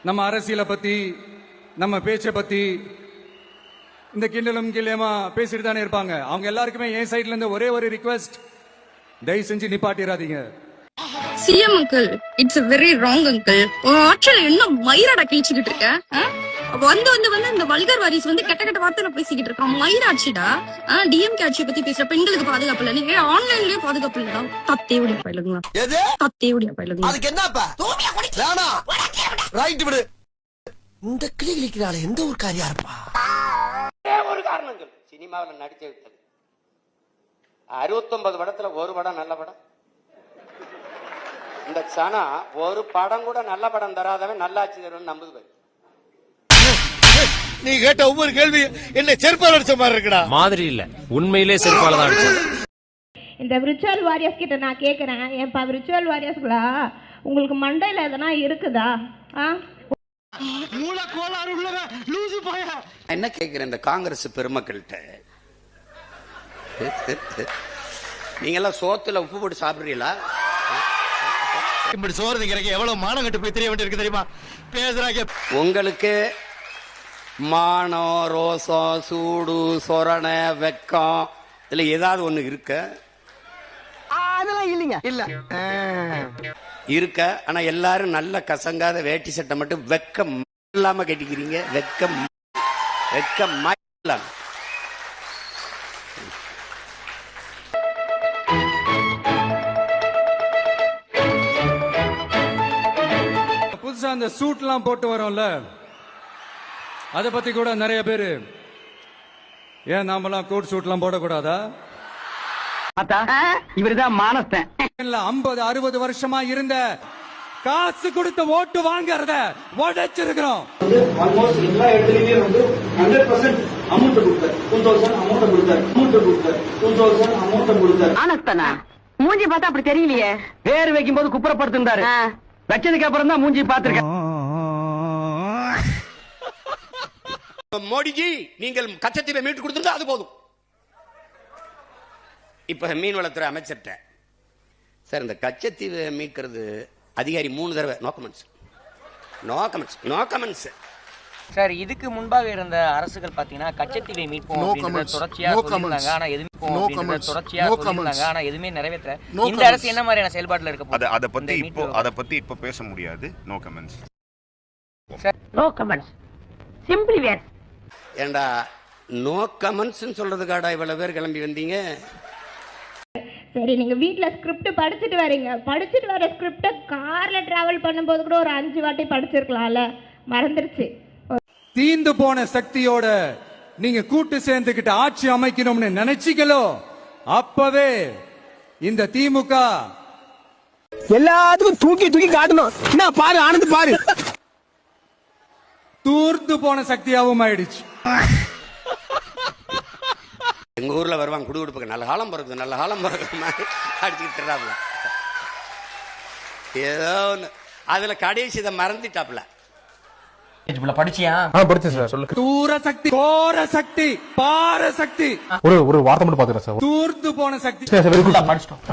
நம்ம அரசியலை பத்தி நம்ம பேச்சை பத்தி இந்த கிண்டலும் கிள்ளையமா பேசிட்டு தானே இருப்பாங்க. அவங்க எல்லாருக்குமே என் சைட்ல இருந்து ஒரே ஒரு ரிக்வெஸ்ட், தயவு செஞ்சு நிப்பாட்டிடாதீங்க. CM uncle, it's a very wrong uncle. Actually என்ன மயிராடா கிழிச்சுக்கிட்டு இருக்க? வந்து வந்து வந்து இந்த வல்கர் வாரிஸ் வந்து கெட்ட கெட்ட வார்த்தை பேசிக்கிட்டு இருக்கான். மயிராட்சிடா. டிஎம்கே ஆட்சியை பத்தி பேசுற பெண்களுக்கு பாதுகாப்பு இல்ல, நீங்க ஆன்லைன்லயே பாதுகாப்பு இல்லடா. தத்தேவுடைய பயிலுங்களா, தத்தேவுடைய பயிலுங்களா. அதுக்கு என்னப்பா ரைட் விடு. இந்த கிளி கிளிக்கிறாள் எந்த ஒரு காரியா இருப்பா. ஒரு காரணங்கள் சினிமாவில் நடிச்ச விட்டது 69 படத்துல ஒரு படம் நல்ல படம். இந்த சனா ஒரு படம் கூட நல்ல படம் தராதவன் நல்லாட்சி தருவன் நம்புது. நீ கேட்ட ஒவ்வொரு கேள்வி என்ன செருப்பால் அடிச்ச மாதிரி இருக்குடா. மாதிரி இல்ல, உண்மையிலே செருப்பால தான் அடிச்சது. இந்த விர்ச்சுவல் வாரியர்ஸ் கிட்ட நான் கேக்குறேன், ஏன்பா விர்ச்சுவல் வாரியர்ஸ்களா உங்களுக்கு மண்டையில எதனா இருக்குதா? மூல கோளாறு உள்ளவ லூசு போயா. என்ன கேக்குறேன் இந்த காங்கிரஸ் பெருமக்கள்கிட்ட, நீங்க எல்லாம் சோத்துல உப்பு போட்டு சாப்பிடுறீங்களா? இப்படி சோறு திங்கிறக்கு எவ்வளவு மானம் கட்டு போய் தெரிய வேண்டியிருக்கு தெரியுமா பேசுறாங்க. உங்களுக்கு மானம், ரோசம், சூடு, சொரணை, வெக்கம் இதுல ஏதாவது ஒண்ணு இருக்க? அதெல்லாம் இல்லைங்க. இல்ல இருக்க. ஆனா எல்லாரும் நல்ல கசங்காத வேட்டி சட்டை மட்டும் வெக்கம் இல்லாம கட்டிக்கிறீங்க. வெக்கம் வெக்கம் இல்லாம. புதுசா அந்த சூட் எல்லாம் போட்டு வரோம்ல, அத பத்தி கூட நிறைய பேரு, ஏன் நாமெல்லாம் கோட் சூட் எல்லாம் போடக்கூடாதா? இவருதான் மானஸ்தன். 50-60 வருஷமா இருந்த காசு கொடுத்த ஓட்டு வாங்கறத உடைச்சிருக்கிறோம். ஆல்மோஸ்ட் எல்லா இடத்துலயுமே வந்து 100% அமௌண்ட் கொடுத்தாரு. 2000 அமௌண்ட் கொடுத்தாரு. 2000 அமௌண்ட் கொடுத்தாரு. மானஸ்தனா மூஞ்சி பார்த்தா அப்படி தெரியலையே. பேர் வைக்கும் போது குப்புறப்படுத்திருந்தாரு, வச்சதுக்கு அப்புறம் தான் மூஞ்சி பாத்துருக்கேன். மோடிஜி நீங்கள் கச்சத்தீவை மீட்டு கொடுத்துருந்தா அது போதும். இப்ப மீன்வளத்துறை அமைச்சர்கிட்ட, சார் இந்த கச்சத்தீவை மீட்கிறது அதிகாரி 3 தடவை நோ கமெண்ட்ஸ். சார் இதுக்கு முன்பாக இருந்த அரசுகள் பாத்தீங்கன்னா கச்சத்தீவை மீட்போம் தொடர்ச்சியா சொல்லிருந்தாங்க, ஆனா எதுவுமே நிறைவேற்ற. இந்த அரசு என்ன மாதிரியான செயல்பாடுல இருக்க போகுது? அத பத்தி இப்ப பேச முடியாது. No comments. No comments simply where. ஏண்டா நோ கமெண்ட்ஸ் சொல்றதுக்காடா இவ்வளவு பேர் கிளம்பி வந்தீங்க? சரி, நீங்க வீட்ல ஸ்கிரிப்ட் படிச்சுட்டு வரீங்க, படிச்சுட்டு வர ஸ்கிரிப்ட கார்ல டிராவல் பண்ணும்போது கூட ஒரு 5 வாட்டி படிச்சிருக்கலாம்ல, மறந்துருச்சு. தீந்து போன சக்தியோட நீங்க கூட்டு சேர்ந்துகிட்டு ஆட்சி அமைக்கணும்னு நினைச்சீங்களோ, அப்பவே இந்த திமுக எல்லாத்துக்கும் தூக்கி தூக்கி காட்டணும். என்ன பாரு, ஆனந்து பாரு, தூர்த்து போன சக்தியாவும் ஆயிடுச்சு. எங்க ஊர்ல வருவாங்க குடுகுடுப்புக்கு, நல்ல காலம் பிறகு மாதிரி அடிச்சுக்கிட்டு ஏதோ ஒண்ணு. அதுல கடைசி இதை மறந்துட்டாப்ல. படிச்சியா? படிச்சேன் சார். சொல்லுங்க. தூர சக்தி, கோர சக்தி, பார சக்தி. ஒரு வார்த்தை மட்டும் பாத்துக்கிறேன் சார். தூர்த்து போன சக்தி. படிச்சிட்டோம்.